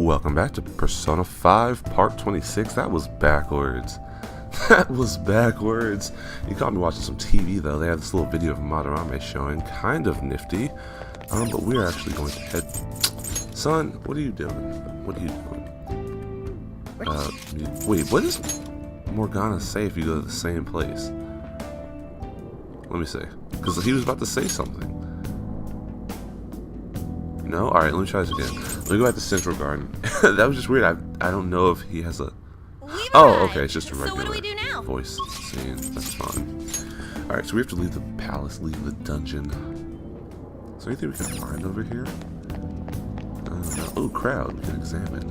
Welcome back to Persona 5 Part 26. That was backwards. That was backwards. You caught me watching some TV though. They had this little video of Madarame showing. Kind of nifty. But we're actually going to head... Son, what are you doing? What are you doing? Wait, what does Morgana say if you go to the same place? Let me see. Because he was about to say something. No? Alright, let me try this again. Let me go back to Central Garden. That was just weird. I don't know if he has a... Oh, okay, it's just a regular voice scene. That's fine. Alright, so we have to leave the palace, leave the dungeon. Is there anything we can find over here? Oh, crowd. We can examine.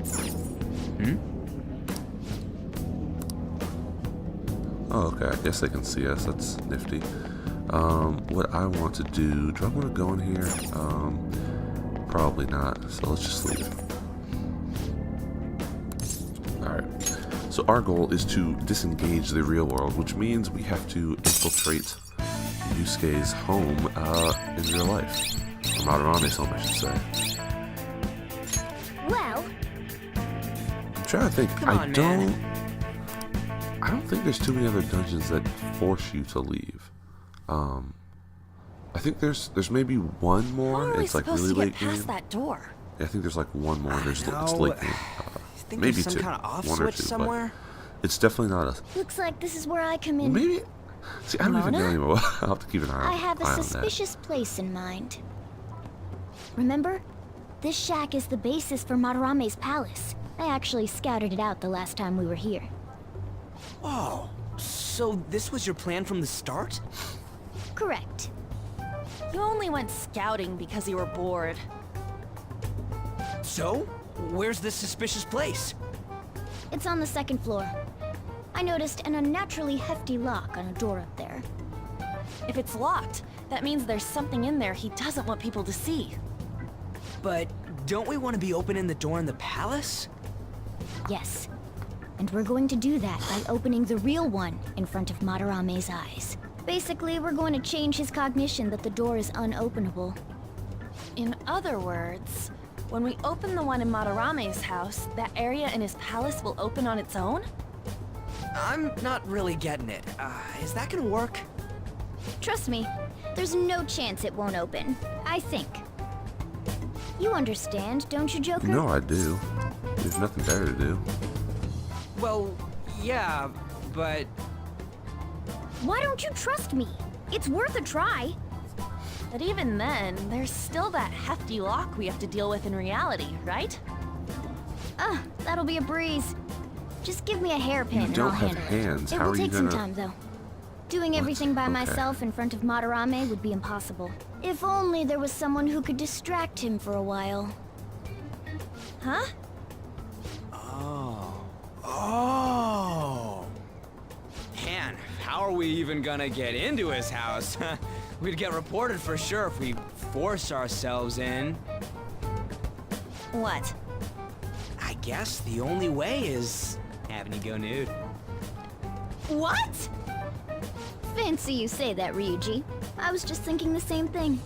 Oh, okay. I guess they can see us. That's nifty. What I want to do... Do I want to go in here? Probably not. So let's just leave. Alright. So our goal is to disengage the real world, which means we have to infiltrate Yusuke's home in real life. Or Madarame's home, I should say. Well... I'm trying to think. I don't think there's too many other dungeons that force you to leave. I think there's maybe one more. It's like really late game. That door? Yeah, I think there's like one more. There's it's late game. Maybe two. Kind of off one or switch two, somewhere? but it's definitely not a... Looks like this is where I come in. Maybe... See, I don't even know anymore. I'll have to keep an eye on that. I have a suspicious place in mind. Remember? This shack is the basis for Madarame's palace. I actually scouted it out the last time we were here. Oh, so this was your plan from the start? Correct. You only went scouting because you were bored. So, where's this suspicious place? It's on the second floor. I noticed an unnaturally hefty lock on a door up there. If it's locked, that means there's something in there he doesn't want people to see. But don't we want to be opening the door in the palace? Yes. And we're going to do that by opening the real one in front of Madarame's eyes. Basically, we're going to change his cognition that the door is unopenable. In other words, when we open the one in Madarame's house, that area in his palace will open on its own? I'm not really getting it. Is that gonna work? Trust me, there's no chance it won't open. I think. You understand, don't you, Joker? No, I do. There's nothing better to do. Well, yeah, but... Why don't you trust me? It's worth a try. But even then, there's still that hefty lock we have to deal with in reality, right? That'll be a breeze. Just give me a hairpin and don't I'll have handle hands. it. How It will are you take some gonna... time, though. Doing everything by myself in front of Madarame would be impossible. If only there was someone who could distract him for a while. Huh? Oh. Man, how are we even gonna get into his house? We'd get reported for sure if we force ourselves in. What? I guess the only way is having you go nude. What? Fancy you say that, Ryuji. I was just thinking the same thing.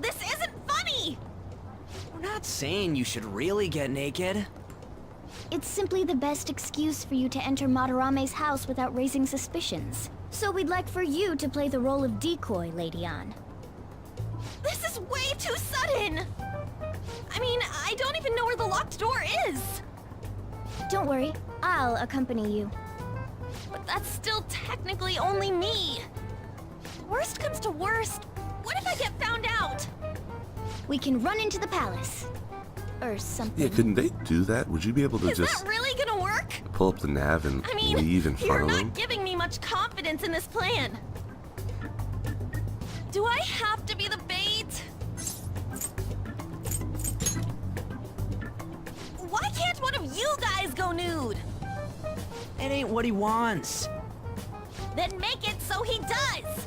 This isn't funny! We're not saying you should really get naked. It's simply the best excuse for you to enter Madarame's house without raising suspicions. So we'd like for you to play the role of decoy, Lady Ann. This is way too sudden! I mean, I don't even know where the locked door is! Don't worry, I'll accompany you. But that's still technically only me! Worst comes to worst, what if I get found out? We can run into the palace. Or something. Yeah, couldn't they do that? Would you be able to Is just that really gonna work? pull up the nav and I mean, leave in front you're of them? not giving me much confidence in this plan. Do I have to be the bait? Why can't one of you guys go nude? It ain't what he wants. Then make it so he does!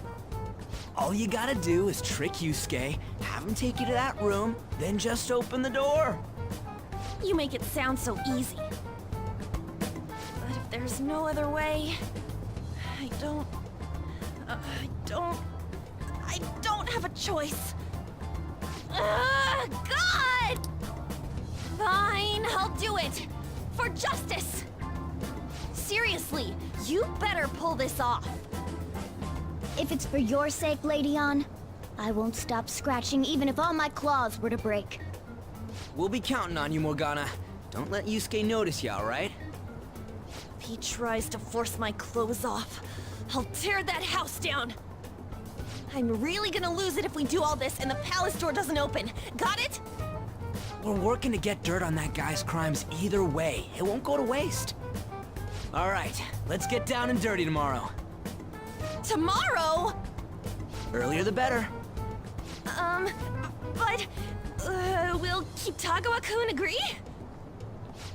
All you gotta do is trick Yusuke, have him take you to that room, then just open the door. You make it sound so easy. But if there's no other way, I don't have a choice. God! Fine. do it! For justice! Seriously, you better pull this off. If it's for your sake, Lady Ann, I won't stop scratching even if all my claws were to break. We'll be counting on you, Morgana. Don't let Yusuke notice you, alright? If he tries to force my clothes off, I'll tear that house down. I'm really gonna lose it if we do all this and the palace door doesn't open. Got it? We're working to get dirt on that guy's crimes either way. It won't go to waste. Alright, let's get down and dirty tomorrow. Tomorrow? Earlier the better. But... will Kitagawa-kun agree?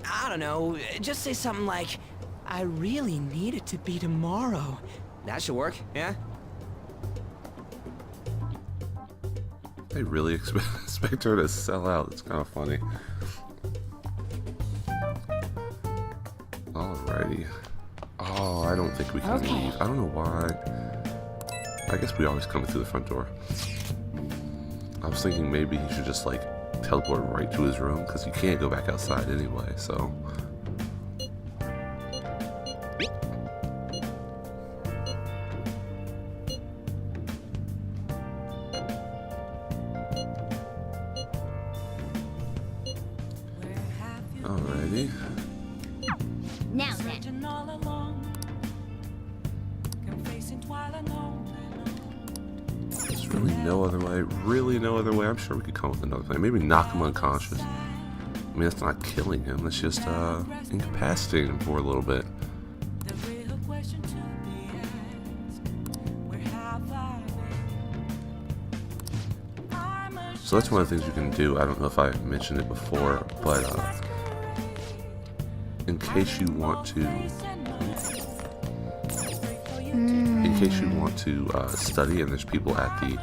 I don't know, just say something like, I really need it to be tomorrow. That should work, yeah? They really expect her to sell out. It's kind of funny. Alrighty. Oh, I don't think we can leave. I don't know why. I guess we always come through the front door. I was thinking maybe he should just like teleport right to his room because you can't go back outside anyway, so. Alrighty. Now then. There's really no other way. Really no other way. I'm sure we could come up with another plan. Maybe knock him unconscious. I mean, that's not killing him. That's just incapacitating him for a little bit. So that's one of the things you can do. I don't know if I mentioned it before, but in case you want to, study, and there's people at the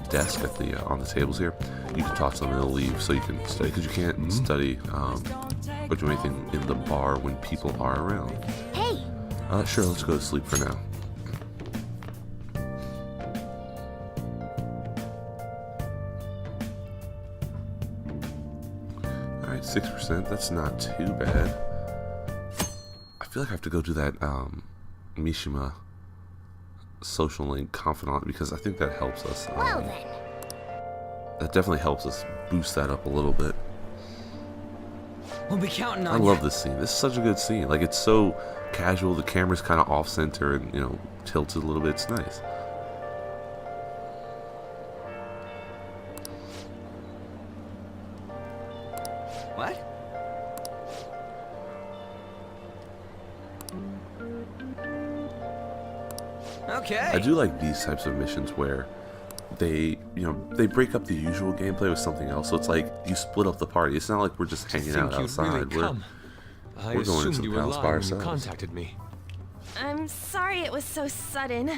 desk at the on the tables here, you can talk to them and they'll leave so you can study, because you can't study or do anything in the bar when people are around. Hey. Sure. Let's go to sleep for now. Alright, 6%. That's not too bad. I feel like I have to go do that Mishima social link confidant because I think that helps us. Well then. That definitely helps us boost that up a little bit. We'll be counting on I you. love this scene. This is such a good scene. Like, it's so casual. The camera's kind of off center and, you know, tilted a little bit. It's nice. What? Okay. I do like these types of missions where they, you know, they break up the usual gameplay with something else. So it's like you split up the party. It's not like we're just hanging out outside. Really we're going into the palace by ourselves. Contacted me. I'm sorry it was so sudden.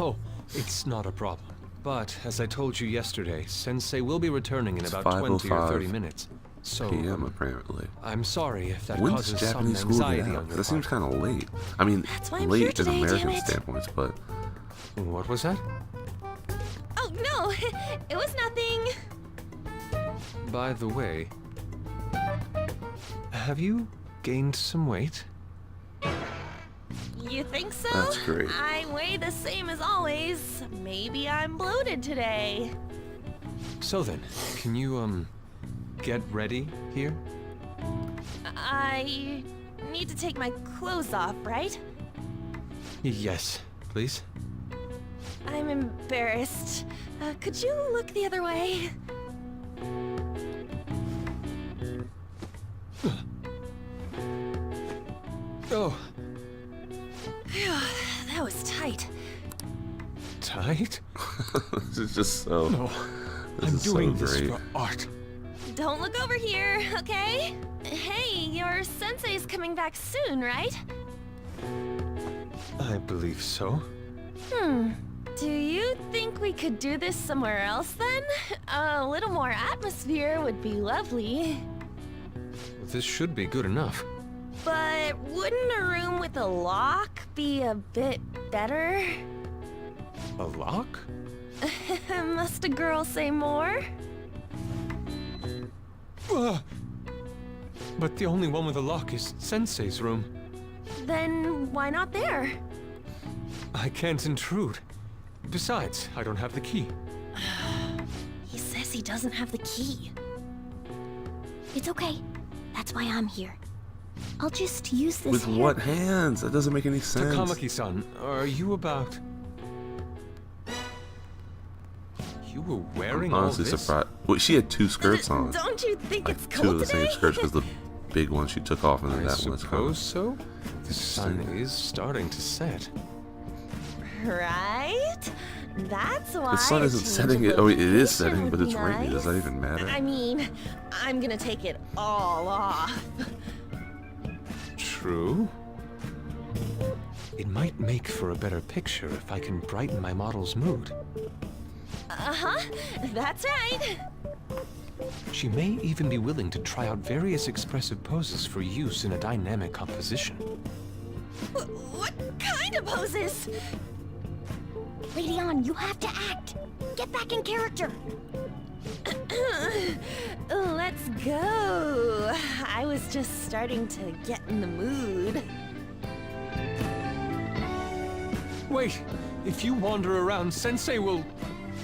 Oh, it's not a problem. But as I told you yesterday, Sensei will be returning in It's about 20 or 30 5:05 minutes. So PM apparently. I'm sorry if that When's causes Japanese some school get anxiety out? on your That seems part. kind of late. I mean, That's why I'm here late in today, American damn it. standpoints, but What was that? Oh, no, it was nothing. By the way, have you gained some weight? You think so? That's great. I weigh the same as always. Maybe I'm bloated today. So then, can you, get ready here? I need to take my clothes off, right? Yes, please. I'm embarrassed. Could you look the other way? Oh, Phew, that was tight. tight? this is just so. No, This I'm is so doing this great. for art. Don't look over here, okay? Hey, your sensei's coming back soon, right? I believe so. Do you think we could do this somewhere else then? A little more atmosphere would be lovely. This should be good enough. But wouldn't a room with a lock be a bit better? A lock? Must a girl say more? But the only one with a lock is Sensei's room. Then why not there? I can't intrude. Besides, I don't have the key. He says he doesn't have the key. It's okay. That's why I'm here. I'll just use this With what hands? That doesn't make any sense. Takamaki-san, are you about... You were wearing I'm all honestly this? surprised. Well, she had 2 skirts on. Don't you think Like it's 2 cold of the today? same skirts because the big one she took off and then I that one. That's kind suppose of so. The sun is starting to set. Right? That's why the sun a isn't change setting of it. Oh, it is location setting, but would it's be raining. Does that nice. even matter? I mean, I'm gonna take it all off. True. It might make for a better picture if I can brighten my model's mood. Uh-huh, that's right. She may even be willing to try out various expressive poses for use in a dynamic composition. What kind of poses? Lady On, you have to act. Get back in character. Let's go. I was just starting to get in the mood. Wait! If you wander around, Sensei will...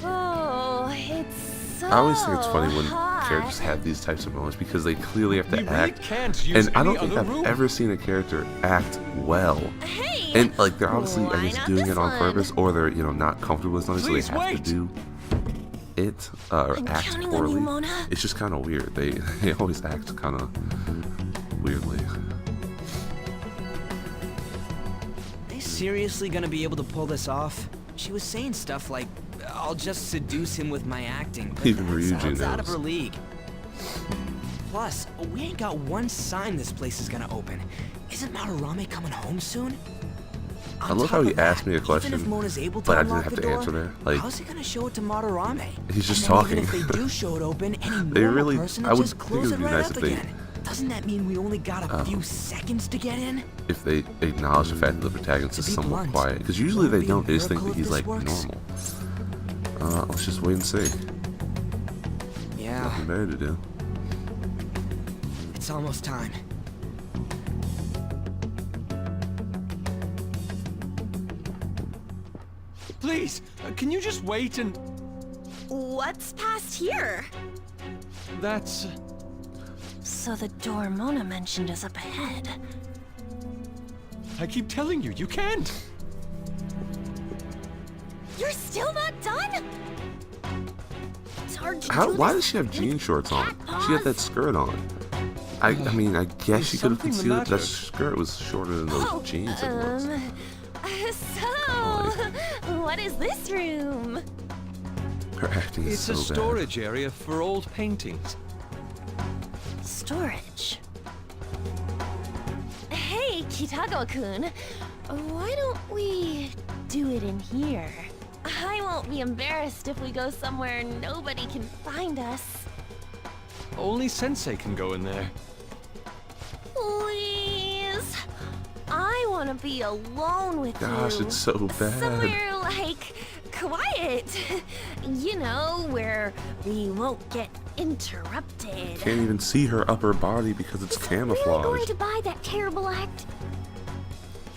Oh, it's so I always think it's funny when hot. characters have these types of moments because they clearly have to We really act. can't use And I don't any think other I've room. ever seen a character act well. Hey! And like they're obviously, I why guess, not doing this it on one? purpose, or they're not comfortable with something, Please so they have wait. to do it or I'm act counting on you, poorly. Mona. It's just kind of weird. They always act kind of weirdly. Are they seriously gonna be able to pull this off? She was saying stuff like, I'll just seduce him with my acting. But Even that Ryuji sounds out of knows. her league. Plus, we ain't got one sign this place is gonna open. Isn't Madarame coming home soon? I love how he asked me a question, even if Mona's able to but I didn't unlock have the to door, answer there. Like, how's he gonna show it to Madarame? He's just And then talking. Even if they do show it open, any They normal really- person I would would just think it close would it be right nice up if they- again. Doesn't that mean we only got a few seconds to get in? if they acknowledge the fact that the protagonist is To be somewhat blunt, quiet, because usually they won't be a don't. They just think miracle that if he's this like works. normal. Let's just wait and see. Yeah, Nothing better to do. it's almost time. Please, can you just wait and... What's past here? That's... So the door Mona mentioned is up ahead. I keep telling you, you can't! You're still not done? It's hard to How? do Why this does she have with jean shorts on? cat She had that paws. skirt on. I mean, I guess she could have something the concealed it. That matter? skirt was shorter than those jeans it was. So, what is this room? Her acting is It's so a bad. storage area for old paintings. Storage. Hey, Kitagawa-kun, why don't we do it in here? I won't be embarrassed if we go somewhere nobody can find us. Only Sensei can go in there. Please. I want to be alone with Gosh, you. it's so bad. Somewhere like quiet. You know, where we won't get interrupted. Can't even see her upper body because it's Really going camouflage. to buy that terrible act?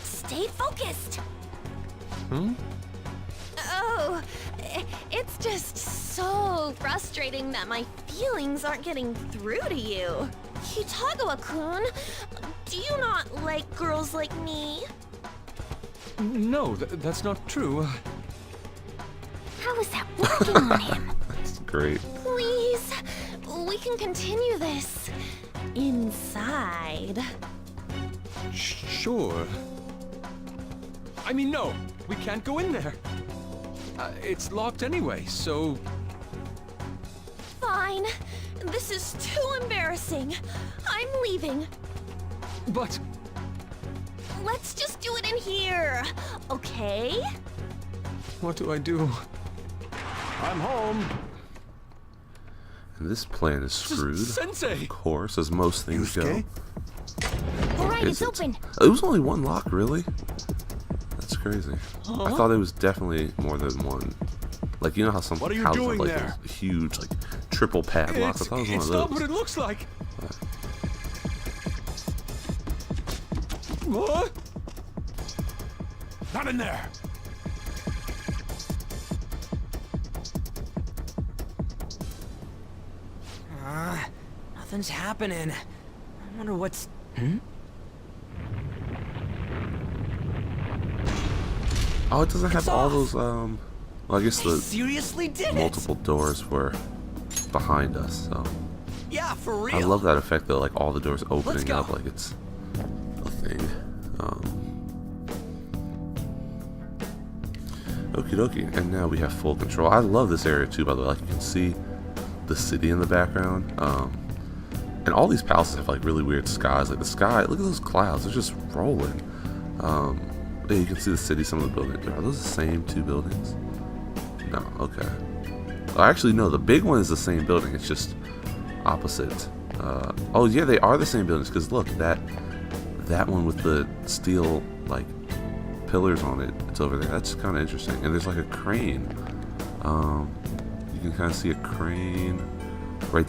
Stay focused. Hmm? Oh, it's just so frustrating that my feelings aren't getting through to you. Kitagawa-kun, do you not like girls like me? No, that's not true. How is that working on him? That's great. Please, we can continue this inside. Sure. I mean, no, we can't go in there. It's locked anyway, so... Fine. This is too embarrassing. I'm leaving. But... Let's just do it in here, okay? what do I do? I'm home. And this plan is screwed. Sensei! Of course, as most things go. All right, Is it's it? open. It was only one lock, really? That's crazy. I thought it was definitely more than one. Like, you know how some What are you houses have doing like there? those huge, like, triple padlocks? I thought it was It's one not of what those. it looks like. What? Not in there. Nothing's happening. I wonder what's... Oh, it doesn't have It's all off. those, well, I guess They the seriously did multiple doors were behind us, so. it! Yeah, for real! I love that effect though, like all the doors opening go. up like it's a thing. Okie dokie, and now we have full control. I love this area too, by the way. Like you can see the city in the background. And all these palaces have like really weird skies. Like the sky, look at those clouds, they're just rolling. Yeah, you can see the city, some of the buildings. Are those the same two buildings? No, okay. Well, actually, no, the big one is the same building, it's just opposite. Oh yeah, they are the same buildings, because look, that one with the steel, like, pillars on it, it's over there. That's kind of interesting. And there's like a crane. You can kind of see a crane right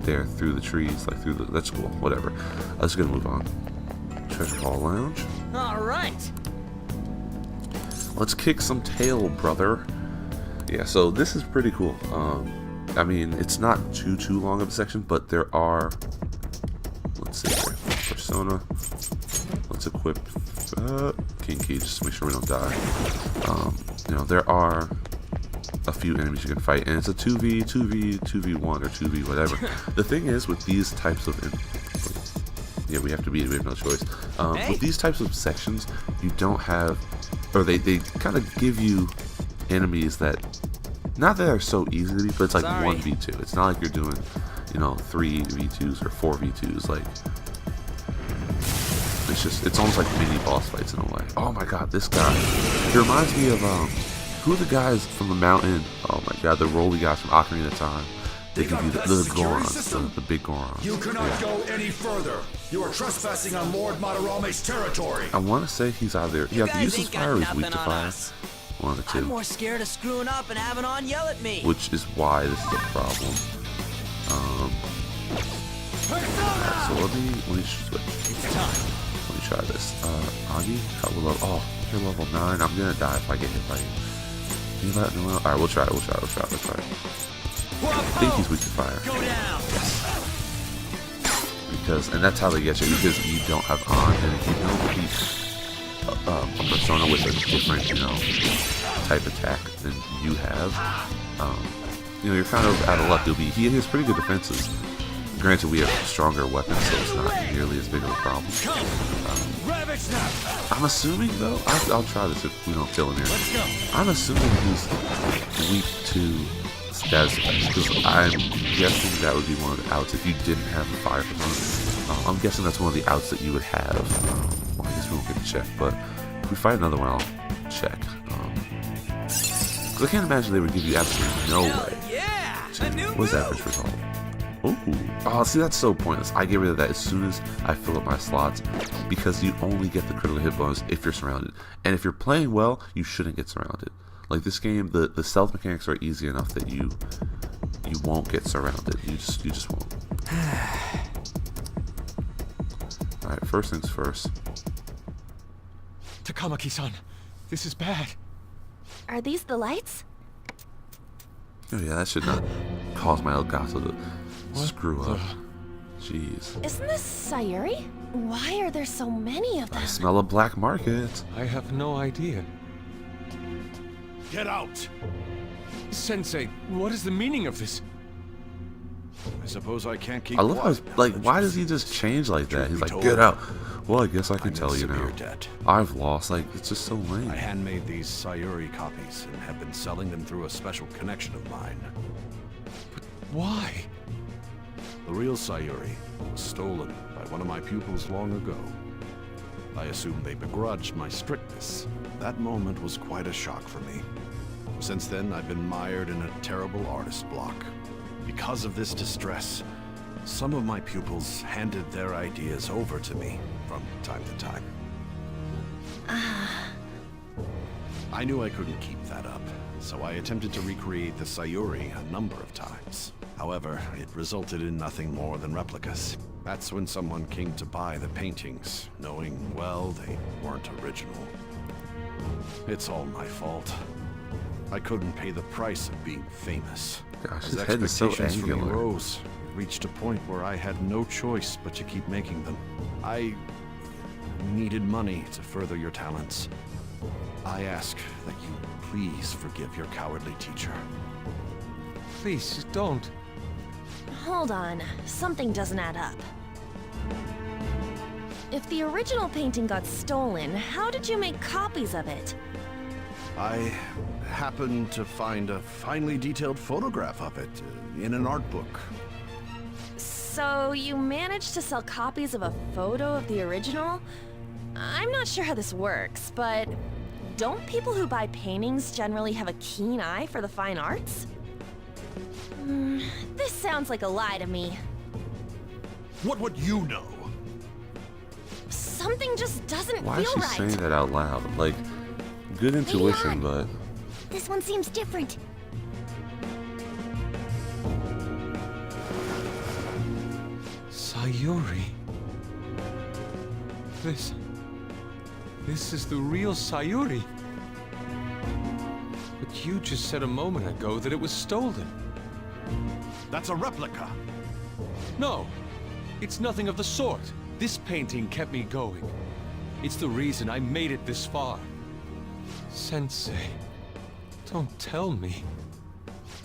there through the trees, like through the, that's cool, whatever. Let's gonna move on. Treasure Hall Lounge. Alright! Let's kick some tail, brother. Yeah, so this is pretty cool. I mean, it's not too long of a section, but there are, let's see here, persona. Let's equip King Key just to make sure we don't die. You know, there are a few enemies you can fight, and it's a 2v1 or 2v whatever. The thing is, with these types of, yeah, we have no choice. With these types of sections, you don't have, or they kind of give you enemies that, not that they're so easy to beat, but it's like 1v2. It's not like you're doing, you know, 3v2s or 4v2s. Like, it's just, it's almost like mini boss fights in a way. Oh my god, this guy, he reminds me of, who are the guys from the mountain? Oh my god, the roly guys from Ocarina of Time. They give you the Gorons, the big Gorons. You cannot go any further. You are trespassing on Lord Madarame's territory. I want to say he's either, he either uses fire or he's weak to fire. One of the two. I'm more scared of screwing up and having On yell at me. Which is why this is a problem. Alright, so let me switch. It's time. Let me try this. Agi, couple level. Oh, you're level 9. I'm gonna die if I get hit by you. Can you let me know? Alright, we'll try it. Let's try it. I think he's weak to fire. Go down. Because, and that's how they get you, because you don't have on, and if you don't keep a persona with a different, you know, type attack than you have, you know, you're kind of out of luck. He has pretty good defenses. Granted, we have stronger weapons, so it's not nearly as big of a problem. I'm assuming, though, I'll try this if we don't kill him here. I'm assuming he's weak to status effects, because I'm guessing that would be one of the outs if you didn't have the fire persona. I'm guessing that's one of the outs that you would have. Well, I guess we won't get to check, but if we fight another one, I'll check. Because I can't imagine they would give you absolutely no way to, what's that first result? Ooh. Oh, see, that's so pointless. I get rid of that as soon as I fill up my slots, because you only get the critical hit bonus if you're surrounded. And if you're playing well, you shouldn't get surrounded. Like this game, the stealth mechanics are easy enough that you won't get surrounded. You just won't. Alright, first things first. Takamaki-san, this is bad. Are these the lights? Oh yeah, that should not cause my Elgato to screw up. Jeez. Isn't this Sayuri? Why are there so many of them? I smell a black market. I have no idea. Get out. Sensei, what is the meaning of this? I suppose I can't keep I love how, quiet. like, why does he just change like that? He's like, get out. Well, I guess I can tell you now. I've lost. Like, it's just so lame. I handmade these Sayuri copies and have been selling them through a special connection of mine. But why? The real Sayuri was stolen by one of my pupils long ago. I assume they begrudged my strictness. That moment was quite a shock for me. Since then, I've been mired in a terrible artist block. Because of this distress, some of my pupils handed their ideas over to me from time to time. I knew I couldn't keep that up, so I attempted to recreate the Sayuri a number of times. However, it resulted in nothing more than replicas. That's when someone came to buy the paintings, knowing, well, they weren't original. It's all my fault. I couldn't pay the price of being famous. Gosh, As his head is so expectations for me angular. rose, it reached a point where I had no choice but to keep making them. I needed money to further your talents. I ask that you please forgive your cowardly teacher. Please, don't. Hold on, something doesn't add up. If the original painting got stolen, how did you make copies of it? I happened to find a finely detailed photograph of it in an art book. So you managed to sell copies of a photo of the original? I'm not sure how this works, but don't people who buy paintings generally have a keen eye for the fine arts? This sounds like a lie to me. What would you know? Something just doesn't Why is feel she right. saying that out loud? Like, good intuition, but This one seems different. Sayuri. This is the real Sayuri. But you just said a moment ago that it was stolen. That's a replica. No, it's nothing of the sort. This painting kept me going. It's the reason I made it this far. Sensei, don't tell me.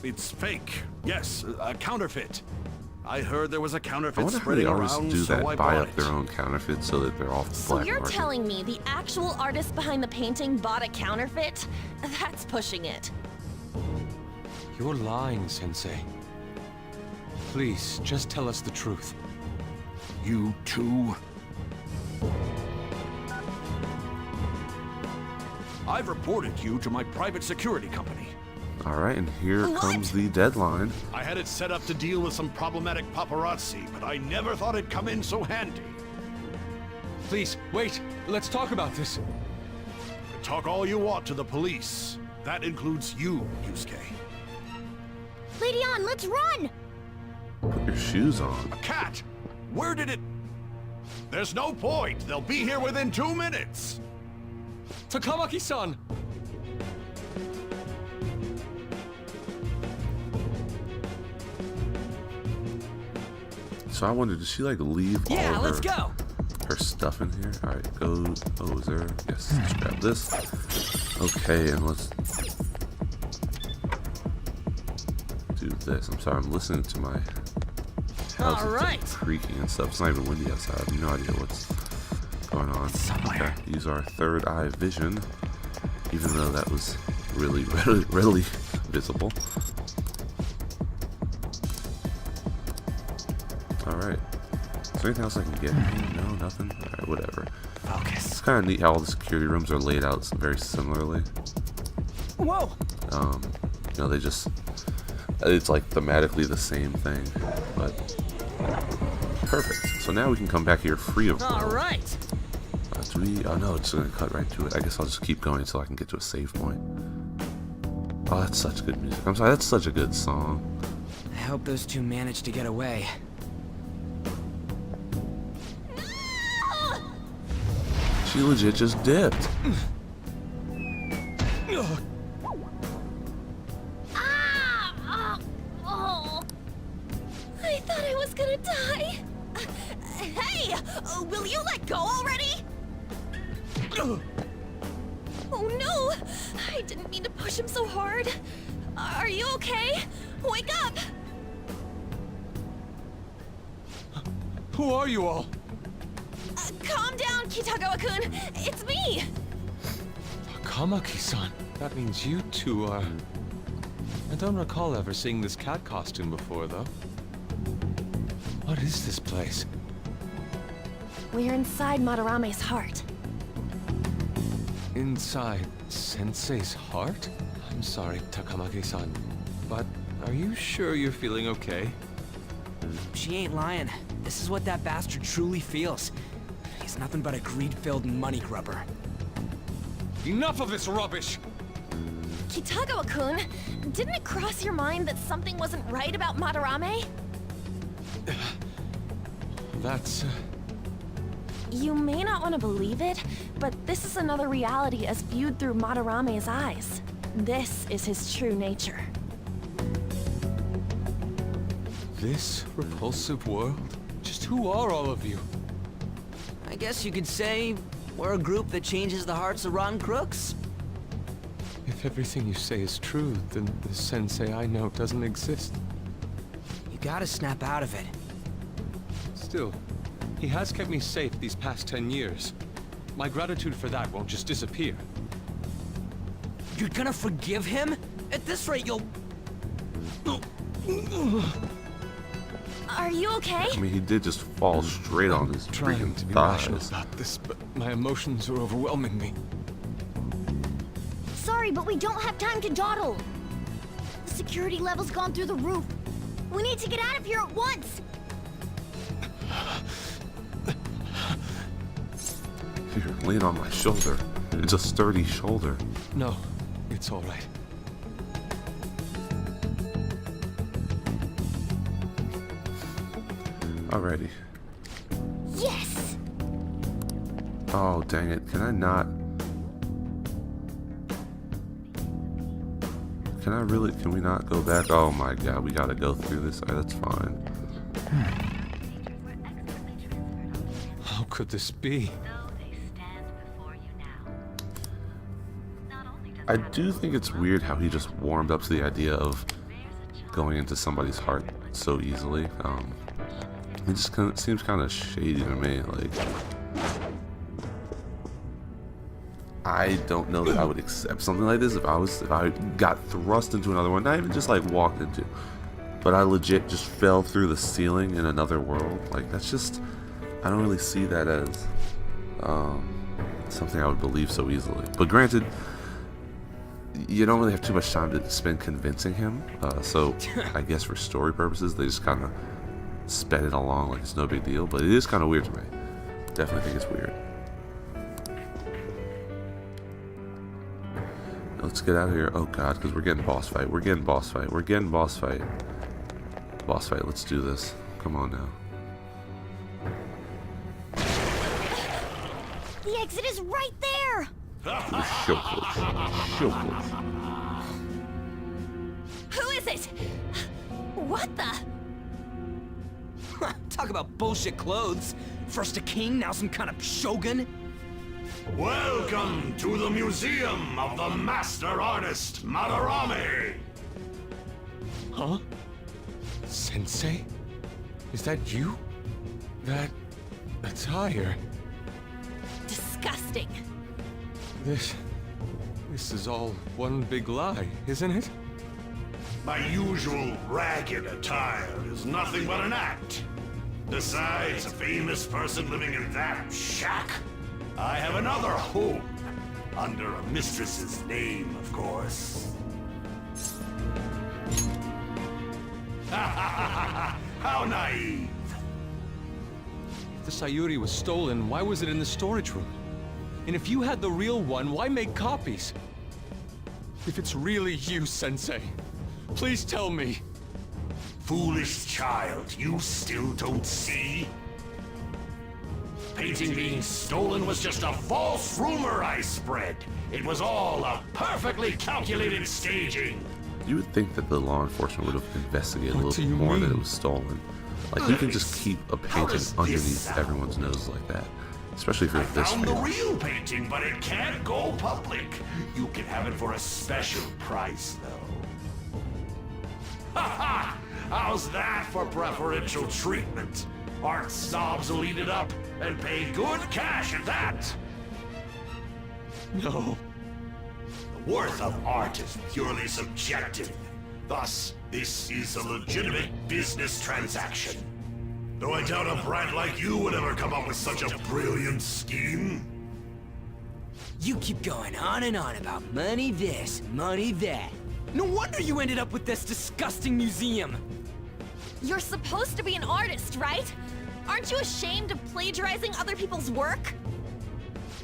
It's fake. Yes, a counterfeit. I heard there was a I counterfeit wonder how spreading they always around, do so that, I buy bought up it. their own counterfeits so that they're off the So black you're market. telling me the actual artist behind the painting bought a counterfeit? That's pushing it. You're lying, Sensei. Please, just tell us the truth. You too? I've reported you to my private security company. Alright, and here What? comes the deadline. I had it set up to deal with some problematic paparazzi, but I never thought it'd come in so handy. Please, wait. Let's talk about this. Talk all you want to the police. That includes you, Yusuke. Lady On, let's run! Put your shoes on. A cat? Where did it... There's no point. They'll be here within 2 minutes. Takamaki-san! So I wondered, did she like leave Yeah, all let's her, go. her stuff in here? Alright, go. Oh, is there? Yes, let's grab this. Okay, and let's do this. I'm sorry, I'm listening to my house. All right. It's like creaking and stuff. It's not even windy outside. I have no idea what's going on. somewhere. Okay, use our third eye vision, even though that was really readily visible. Alright. Is there anything else I can get? No, nothing? Alright, whatever. Focus. It's kind of neat how all the security rooms are laid out very similarly. Whoa. You know, they just... It's like thematically the same thing, but... Perfect. So now we can come back here free of All will. right. Do we... Oh no, it's going to cut right to it. I guess I'll just keep going until I can get to a save point. Oh, that's such good music. I'm sorry, that's such a good song. I hope those two managed to get away. She legit just dipped. I thought I was gonna die. Hey, will you let go already? Oh no, I didn't mean to push him so hard. Are you okay? Wake up! Who are you all? Calm down, Kitagawa-kun. It's me. Takamaki-san. That means you two are... I don't recall ever seeing this cat costume before, though. What is this place? We're inside Madarame's heart. Inside Sensei's heart? I'm sorry, Takamaki-san, but are you sure you're feeling okay? She ain't lying. This is what that bastard truly feels. He's nothing but a greed-filled money grubber. Enough of this rubbish! Kitagawa-kun, didn't it cross your mind that something wasn't right about Madarame? That's... You may not want to believe it, but this is another reality as viewed through Madarame's eyes. This is his true nature. This repulsive world? Just who are all of you? I guess you could say we're a group that changes the hearts of rotten crooks. If everything you say is true, then the sensei I know doesn't exist. You gotta snap out of it. Still, he has kept me safe these past 10 years. My gratitude for that won't just disappear. You're gonna forgive him? At this rate, you'll... Are you okay? I mean, he did just fall straight on his Trying freaking to be rational thighs. about this, but my emotions are overwhelming me. Sorry, but we don't have time to dawdle. The security level's gone through the roof. We need to get out of here at once. Here, lean on my shoulder. It's a sturdy shoulder. No, it's all right. Alrighty. Yes! Oh, dang it. Can I not? Can we not go back? Oh my god, we gotta go through this. Alright, that's fine. How could this be? I do think it's weird how he just warmed up to the idea of going into somebody's heart so easily. It just kind of seems kind of shady to me. Like, I don't know that I would accept something like this if I got thrust into another one, not even just like walked into, but I legit just fell through the ceiling in another world. Like, that's just, I don't really see that as something I would believe so easily. But granted, you don't really have too much time to spend convincing him, so I guess for story purposes they just kind of sped it along like it's no big deal. But it is kind of weird to me. Definitely think it's weird. Let's get out of here. Oh god, because we're getting boss fight. We're getting boss fight. We're getting boss fight. Boss fight. Let's do this. Come on now. The exit is right there! So close. So close. Who is it? What the? Talk about bullshit clothes. First a king, now some kind of shogun. Welcome to the Museum of the Master Artist, Madarame! Huh? Sensei? Is that you? That attire? Disgusting. This is all one big lie, isn't it? My usual ragged attire is nothing but an act. Besides a famous person living in that shack, I have another home, under a mistress's name, of course. How naive! If the Sayuri was stolen, why was it in the storage room? And if you had the real one, why make copies? If it's really you, Sensei, please tell me. Foolish child, you still don't see? Painting being stolen was just a false rumor I spread. It was all a perfectly calculated staging. You would think that the law enforcement would have investigated a What little do you bit more that mean? it was stolen. Like, you can just keep a painting underneath everyone's nose like that. Especially if you're I this found the famous. real painting, but it can't go public. You can have it for a special price, though. Ha ha! How's that for preferential treatment? Art snobs will eat it up and pay good cash at that. No. The worth of art is purely subjective. Thus, this is a legitimate business transaction. Though I doubt a brat like you would ever come up with such a brilliant scheme. You keep going on and on about money this, money that. No wonder you ended up with this disgusting museum. You're supposed to be an artist, right? Aren't you ashamed of plagiarizing other people's work?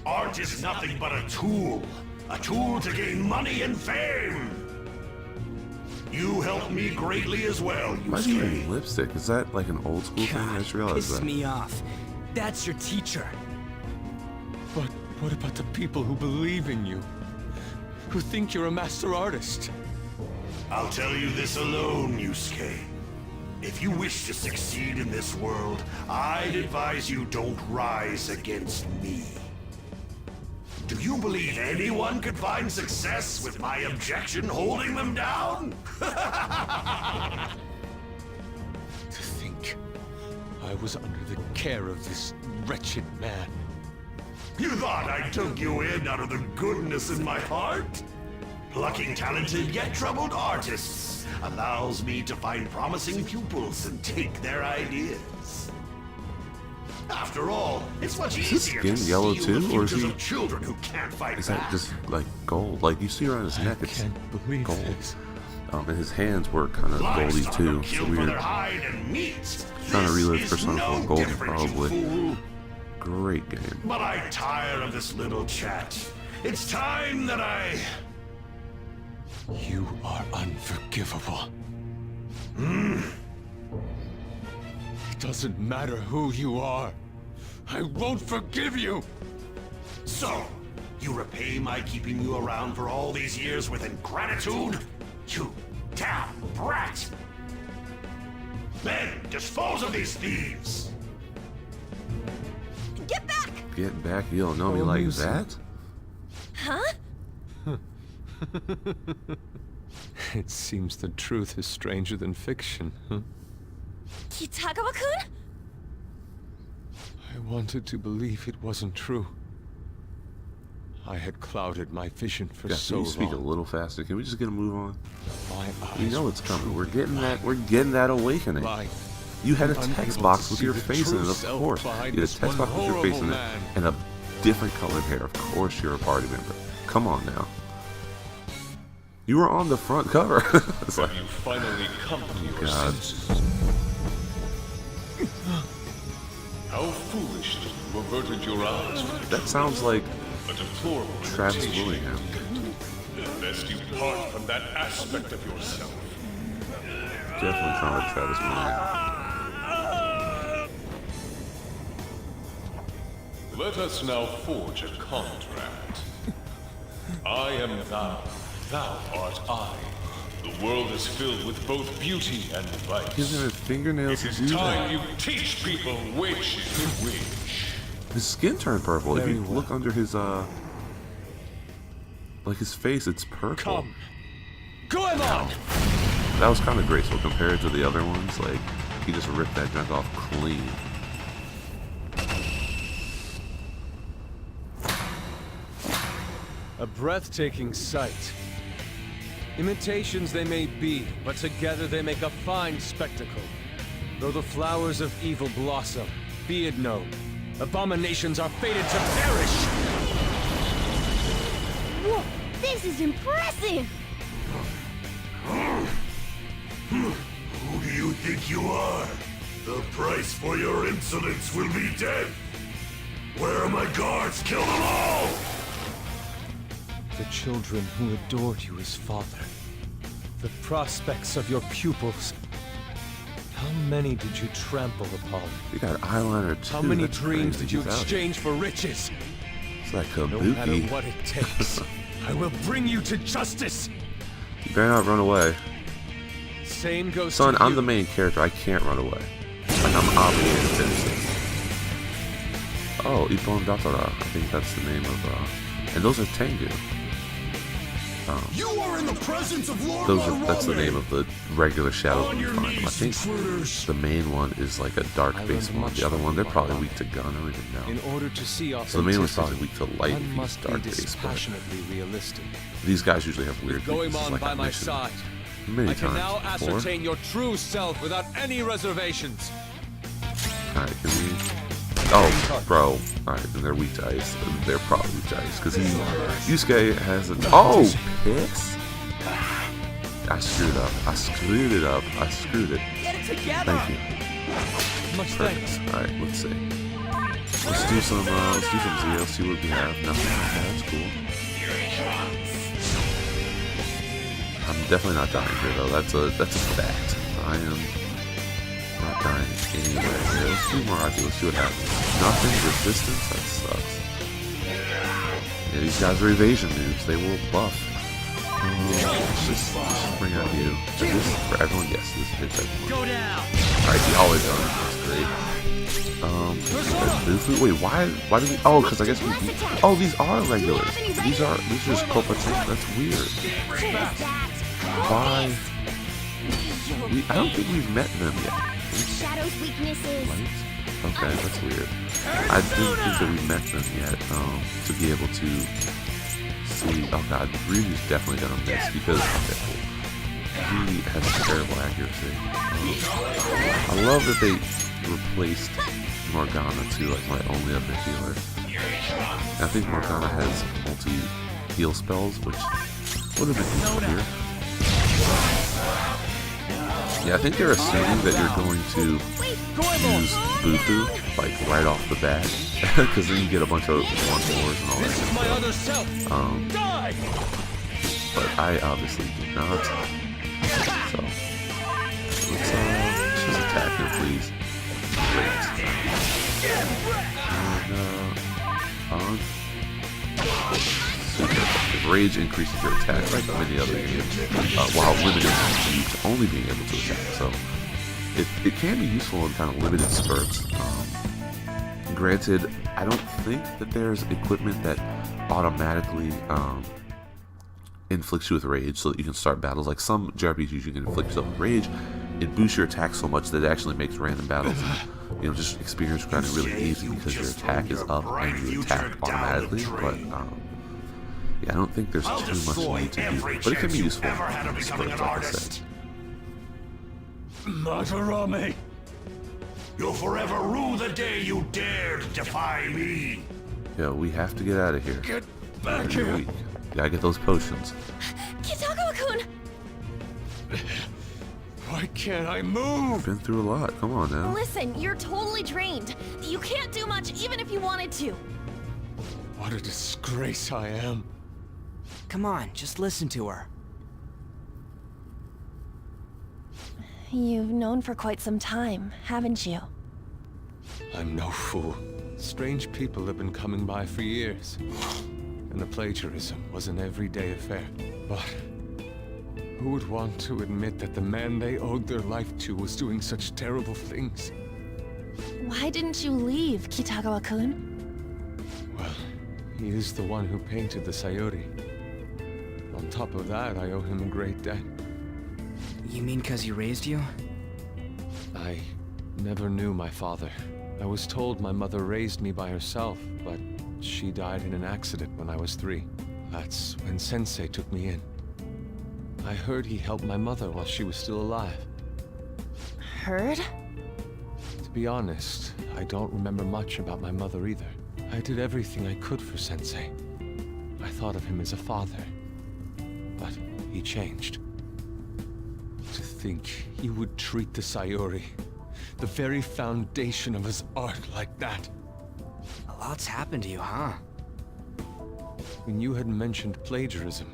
Art is nothing but a tool. A tool to gain money and fame. You helped me greatly as well, Why is he wearing Yusuke. lipstick? Is that like an old school thing? I just realized Piss that. me off. That's your teacher. But what about the people who believe in you? Who think you're a master artist? I'll tell you this alone, Yusuke. If you wish to succeed in this world, I'd advise you don't rise against me. Do you believe anyone could find success with my objection holding them down? To think I was under the care of this wretched man. You thought I took you in out of the goodness in my heart? Plucking talented yet troubled artists allows me to find promising pupils and take their ideas. After all, it's much his easier to skin yellow steal the too, or is futures he- of children who can't fight Is back. that just like gold? Like you see around his neck, I it's can't believe gold. this. And his hands were kind of goldy Livestock too. are So killed for weird. their hide and meat. Trying to This relive is Persona no 4 Golden, different, you probably. fool. Great game. But I'm tired of this little chat. It's time that I... You are unforgivable. It doesn't matter who you are. I won't forgive you! So, you repay my keeping you around for all these years with ingratitude? You damn brat! Men, dispose of these thieves! Get back! Get back, you don't know me like Almost. that? Huh? It seems the truth is stranger than fiction, huh? Kitagawa-kun? I wanted to believe it wasn't true. I had clouded my vision for Yeah, so can you speak a long. little faster? Can we just get a move on? My eyes You know were it's coming. truly We're getting that awakening. blind. You had a Unable text to box with see your the face in true it, of self course. behind You had a this text box one with your face in horrible it, man. and a different colored hair. Of course you're a party member. Come on now. You were on the front cover. It's like, You finally come to your God. senses. How foolish that you averted your eyes from that sounds like a deplorable Travis imitation. Willingham. Lest you part from that aspect of yourself. Definitely sounds like Travis Willingham. Let us now forge a contract. I am thou, thou art I. The world is filled with both beauty and vice. Using his fingernails It to is do time that. you teach people which is which. His skin turned purple. If Very you well. look under his like his face, it's purple. Come! Goemon! That was kind of graceful compared to the other ones. Like he just ripped that junk off clean. A breathtaking sight. Imitations they may be, but together they make a fine spectacle. Though the flowers of evil blossom, be it known, abominations are fated to perish! Whoa, this is impressive! Who do you think you are? The price for your insolence will be death! Where are my guards? Kill them all! The children who adored you as father. The prospects of your pupils. How many did you trample upon? You got eyeliner too. How many That's dreams crazy. did you He's out. exchange for riches? It's like No matter Kabuki. what it takes, I will bring you to justice! You better not run away. Same goes Son, to you. I'm the main character. I can't run away. Like, I'm obligated to finish this. Oh, Ippon Datara. I think that's the name of, and those are Tengu. You are in the presence of Lord That's the name of the regular shadows On we your find them. I knees, think intruders! the main one is like a dark base one. The other one, they're probably weak to gun. I don't even know. In order to see So the main one's probably authenticity, weak to light one if he's must be dark base. But dispassionately realistic. these guys usually have weird Going weaknesses, on like by I my mentioned side, many I can times now before. ascertain your true self without any reservations. Alright, can we... Oh, bro. Alright, then they're weak to ice. They're probably weak to ice, because Yusuke has an... Oh, piss? I screwed up. I screwed it up. I screwed it. Get it together! Thank you. Much thanks. Perfect. Alright, let's see. Let's do some Zio, see what we have. Nothing like that, that's cool. I'm definitely not dying here though. That's a fact. I am not dying anywhere here. Let's do more RP. Let's see what happens. Nothing. Resistance. That sucks. Yeah, these guys are evasion noobs. They will buff. Let's just bring out you. Is this for everyone? Yes, this hits everyone. Go down. Alright, he always does. That's great. Bufu? Wait, why do we? Oh, because I guess we. Oh, these are regulars. These are just Kopatin. That's weird. Why? I don't think we've met them yet. Shadow's weaknesses. Right? Okay, that's weird. I didn't think that we met them yet. To be able to see. Oh god, Ryu's definitely gonna miss because he has terrible accuracy. I love that they replaced Morgana too, like my only other healer. I think Morgana has multi-heal spells, which would have been useful here. Yeah, I think they're assuming that you're going to use Bufu, like, right off the bat. Because then you get a bunch of 1-4s and all that stuff. But I obviously did not. So, let's just attack him, please. Great. And, super effective. Rage increases your attack like many other games, while limiting you to only being able to attack. So it can be useful in kind of limited spurts. Granted, I don't think that there's equipment that automatically inflicts you with rage so that you can start battles. Like some JRPGs, you can inflict yourself with rage. It boosts your attack so much that it actually makes random battles, just experience grinding really easy because your attack is up and you attack automatically. But yeah, I don't think there's too much need to do, but it can be useful. Like I said. Madarame, you'll forever rue the day you dared defy me. Yo, we have to get out of here. Get back here. Gotta get those potions. Kitagawa-kun! Why can't I move? Been through a lot. Come on now. Listen, you're totally drained. You can't do much even if you wanted to. What a disgrace I am. Come on, just listen to her. You've known for quite some time, haven't you? I'm no fool. Strange people have been coming by for years. And the plagiarism was an everyday affair. But who would want to admit that the man they owed their life to was doing such terrible things? Why didn't you leave, Kitagawa-kun? Well, he is the one who painted the Sayuri. On top of that, I owe him a great debt. You mean because he raised you? I never knew my father. I was told my mother raised me by herself, but she died in an accident when I was 3. That's when Sensei took me in. I heard he helped my mother while she was still alive. Heard? To be honest, I don't remember much about my mother either. I did everything I could for Sensei. I thought of him as a father. But he changed. To think he would treat the Sayuri, the very foundation of his art, like that. A lot's happened to you, huh? When you had mentioned plagiarism,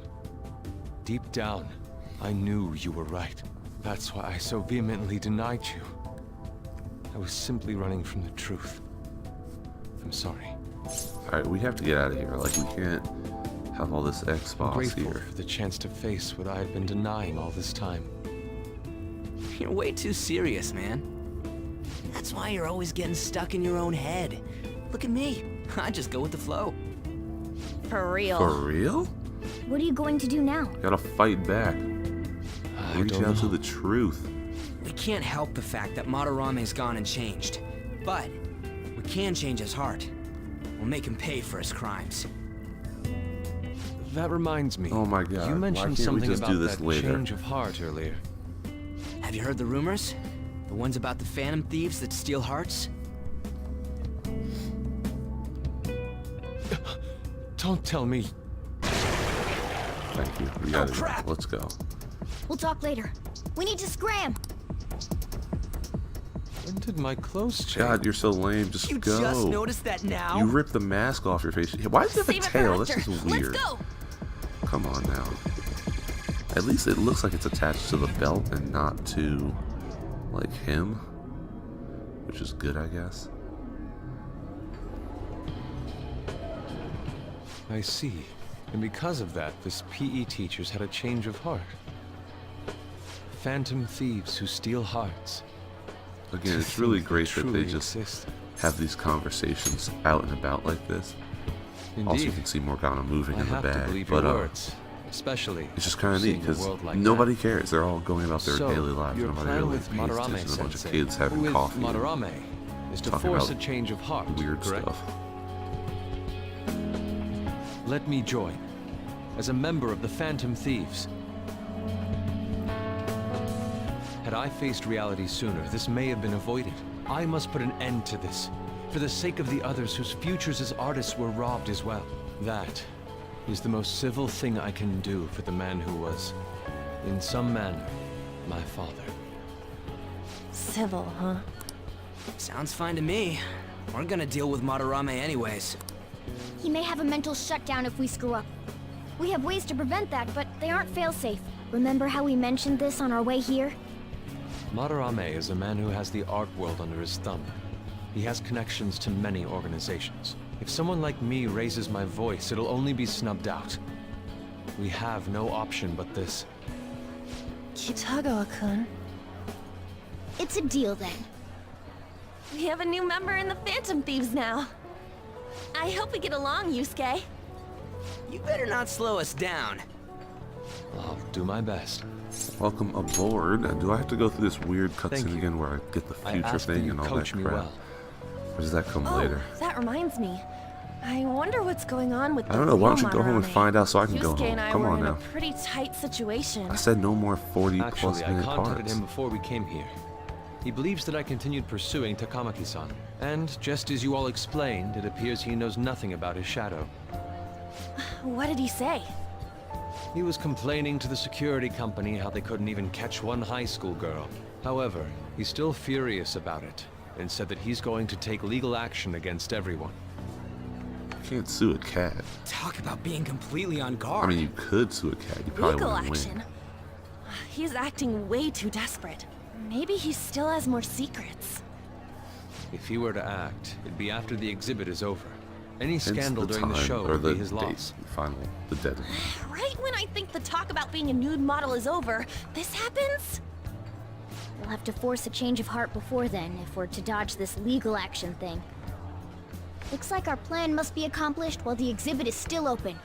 deep down, I knew you were right. That's why I so vehemently denied you. I was simply running from the truth. I'm sorry. Alright, we have to get out of here. Like, we can't have all this X-Boss Grateful here. for the chance to face what I had been denying all this time. You're way too serious, man. That's why you're always getting stuck in your own head. Look at me. I just go with the flow. For real. For real? What are you going to do now? Gotta fight back. Reach out to the truth. We can't help the fact that Madarame's gone and changed. But we can change his heart. We'll make him pay for his crimes. That reminds me. Oh my god. You mentioned something about that later? change of heart earlier. Have you heard the rumors? The ones about the phantom thieves that steal hearts? Don't tell me. Thank you. We got it. Crap. Let's go. We'll talk later. We need to scram! When did my clothes change? God, you're so lame. Just You go. just noticed that now? You ripped the mask off your face. Why does he have a Save it for tail? That's after. just weird. Let's go! come on now. At least it looks like it's attached to the belt and not to, like, him. Which is good, I guess. I see. And because of that, this PE teacher's had a change of heart. Phantom thieves who steal hearts. Again, it's really great that they just have these conversations out and about like this. Indeed. Also, you can see Morgana moving in the bag, but especially it's just kind of neat because nobody cares. They're all going about their daily lives. Nobody really pays attention to a bunch of kids having coffee. Madarame is to force a change of heart. Weird stuff. Let me join as a member of the Phantom Thieves. Had I faced reality sooner, this may have been avoided. I must put an end to this, for the sake of the others whose futures as artists were robbed as well. That is the most civil thing I can do for the man who was, in some manner, my father. Civil, huh? Sounds fine to me. We're gonna deal with Madarame anyways. He may have a mental shutdown if we screw up. We have ways to prevent that, but they aren't fail-safe. Remember how we mentioned this on our way here? Madarame is a man who has the art world under his thumb. He has connections to many organizations. If someone like me raises my voice, it'll only be snubbed out. We have no option but this. Kitagawa-kun. It's a deal then. We have a new member in the Phantom Thieves now. I hope we get along, Yusuke. You better not slow us down. I'll do my best. Welcome aboard. Do I have to go through this weird cutscene again where I get the future thing and all that crap? Well. Or does that come later? That reminds me. I wonder what's going on with I don't know. Why don't you go home and find out so I can go Yusuke home? and I Come were on in now. a pretty tight situation. I said no more 40-plus Actually, I minute contacted parts. him before we came here. He believes that I continued pursuing Takamaki-san. And just as you all explained, it appears he knows nothing about his shadow. What did he say? He was complaining to the security company how they couldn't even catch one high school girl. However, he's still furious about it, and said that he's going to take legal action against everyone. You can't sue a cat. Talk about being completely on guard. I mean, you could sue a cat. You probably Legal wouldn't action? win. He's acting way too desperate. Maybe he still has more secrets. If he were to act, it'd be after the exhibit is over. Any Hence scandal during the time, show or would the be his date, loss. final, the deadline. Right when I think the talk about being a nude model is over, this happens? We'll have to force a change of heart before then if we're to dodge this legal action thing. Looks like our plan must be accomplished while the exhibit is still open.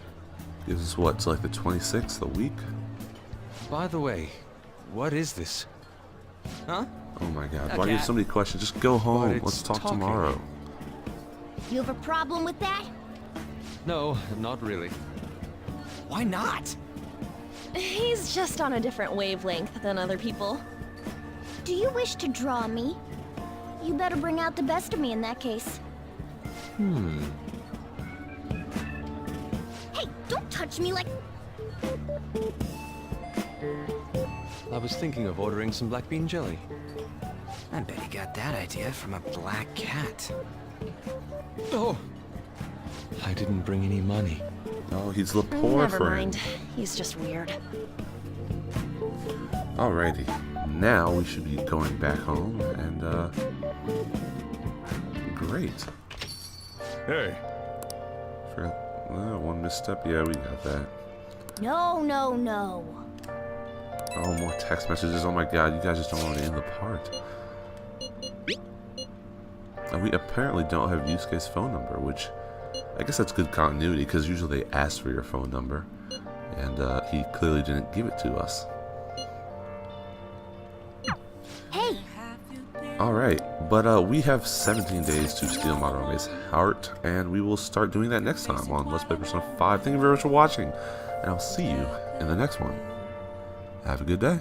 Gives us what, to like the 26th, a week? By the way, what is this? Huh? Oh my god, why do you have so many questions? Just go home. it's Let's talk talking. tomorrow. You have a problem with that? No, not really. Why not? He's just on a different wavelength than other people. Do you wish to draw me? You better bring out the best of me in that case. Hey, don't touch me like... I was thinking of ordering some black bean jelly. I bet he got that idea from a black cat. Oh! I didn't bring any money. Oh, he's the poor Never friend. mind. He's just weird. Alrighty. Now we should be going back home and, great. Hey! One misstep. Yeah, we got that. No, no, no. Oh, more text messages. Oh my god, you guys just don't want to end the part. And we apparently don't have Yusuke's phone number, which I guess that's good continuity because usually they ask for your phone number, and he clearly didn't give it to us. Hey! Alright, but we have 17 days to steal Madarame's heart, and we will start doing that next time on Let's Play Persona 5. Thank you very much for watching, and I'll see you in the next one. Have a good day.